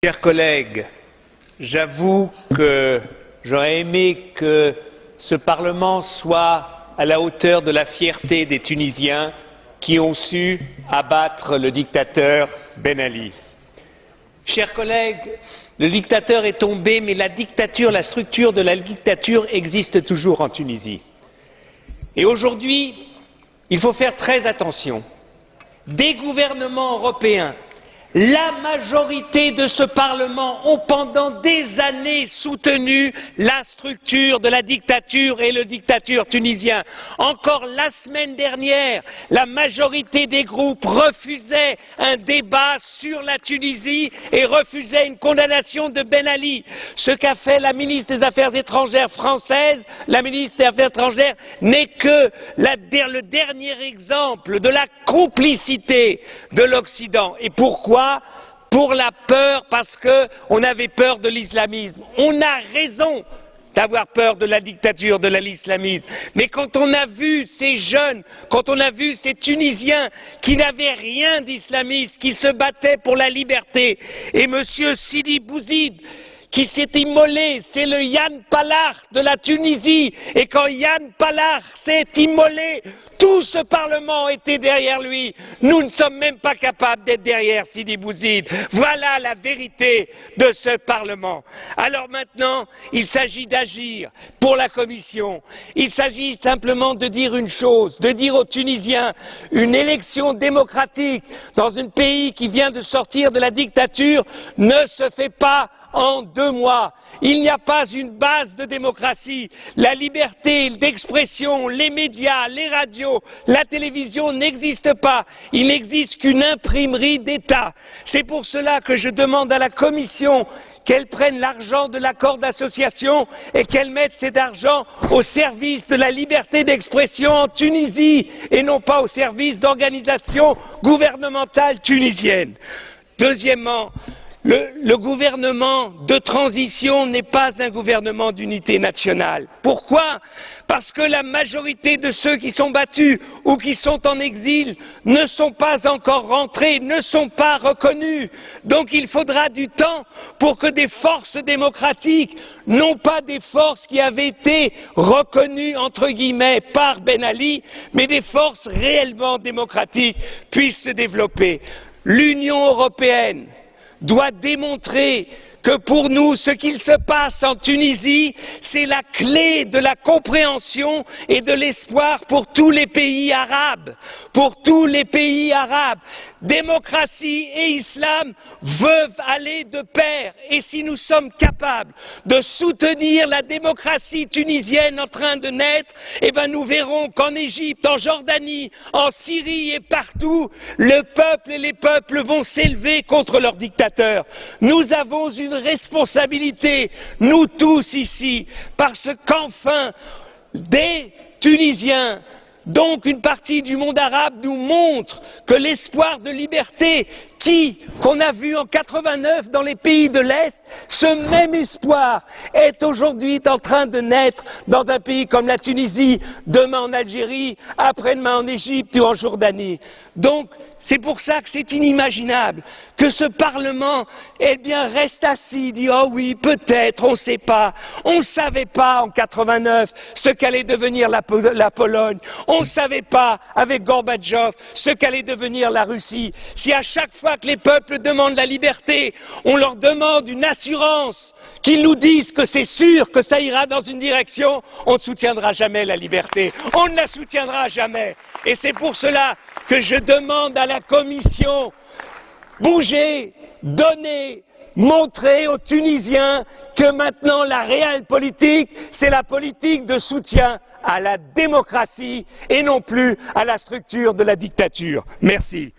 Chers collègues, j'avoue que j'aurais aimé que ce Parlement soit à la hauteur de la fierté des Tunisiens qui ont su abattre le dictateur Ben Ali. Chers collègues, le dictateur est tombé, mais la dictature, la structure de la dictature existe toujours en Tunisie. Et aujourd'hui, il faut faire très attention. Des gouvernements européens, la majorité de ce Parlement ont pendant des années soutenu la structure de la dictature et le dictateur tunisien. Encore la semaine dernière, la majorité des groupes refusaient un débat sur la Tunisie et refusaient une condamnation de Ben Ali. Ce qu'a fait la ministre des Affaires étrangères française, la ministre des Affaires étrangères, n'est que le dernier exemple de la complicité de l'Occident. Et pourquoi ? Pour la peur, parce qu'on avait peur de l'islamisme. On a raison d'avoir peur de la dictature, de l'islamisme. Mais quand on a vu ces jeunes, quand on a vu ces Tunisiens qui n'avaient rien d'islamiste, qui se battaient pour la liberté, et M. Sidi Bouzid, qui s'est immolé, c'est le Yann Palach de la Tunisie, et quand Yann Palach s'est immolé, tout ce Parlement était derrière lui. Nous ne sommes même pas capables d'être derrière Sidi Bouzid. Voilà la vérité de ce Parlement. Alors maintenant, il s'agit d'agir pour la Commission. Il s'agit simplement de dire une chose, de dire aux Tunisiens, une élection démocratique dans un pays qui vient de sortir de la dictature ne se fait pas en 2 mois. Il n'y a pas une base de démocratie. La liberté d'expression, les médias, les radios, la télévision n'existent pas. Il n'existe qu'une imprimerie d'État. C'est pour cela que je demande à la Commission qu'elle prenne l'argent de l'accord d'association et qu'elle mette cet argent au service de la liberté d'expression en Tunisie et non pas au service d'organisations gouvernementales tunisiennes. Deuxièmement, le gouvernement de transition n'est pas un gouvernement d'unité nationale. Pourquoi? Parce que la majorité de ceux qui sont battus ou qui sont en exil ne sont pas encore rentrés, ne sont pas reconnus. Donc il faudra du temps pour que des forces démocratiques, non pas des forces qui avaient été reconnues entre guillemets par Ben Ali, mais des forces réellement démocratiques puissent se développer. L'Union européenne doit démontrer que pour nous, ce qu'il se passe en Tunisie, c'est la clé de la compréhension et de l'espoir pour tous les pays arabes. Pour tous les pays arabes. Démocratie et islam veulent aller de pair. Et si nous sommes capables de soutenir la démocratie tunisienne en train de naître, eh bien nous verrons qu'en Égypte, en Jordanie, en Syrie et partout, le peuple et les peuples vont s'élever contre leurs dictateurs. Nous avons une responsabilité, nous tous ici, parce qu'enfin, des Tunisiens, donc une partie du monde arabe, nous montre que l'espoir de liberté qu'on a vu en 89 dans les pays de l'Est, ce même espoir est aujourd'hui en train de naître dans un pays comme la Tunisie, demain en Algérie, après-demain en Égypte ou en Jordanie. Donc, c'est pour ça que c'est inimaginable que ce Parlement, eh bien, reste assis, dit « Oh oui, peut-être, on ne sait pas. On ne savait pas en 89 ce qu'allait devenir la Pologne. On ne savait pas, avec Gorbatchev, ce qu'allait devenir la Russie. Si à chaque fois que les peuples demandent la liberté, on leur demande une assurance, qu'ils nous disent que c'est sûr que ça ira dans une direction, on ne soutiendra jamais la liberté. On ne la soutiendra jamais. Et c'est pour cela que je demande à la Commission, bougez, donnez, montrez aux Tunisiens que maintenant la réelle politique, c'est la politique de soutien à la démocratie et non plus à la structure de la dictature. Merci.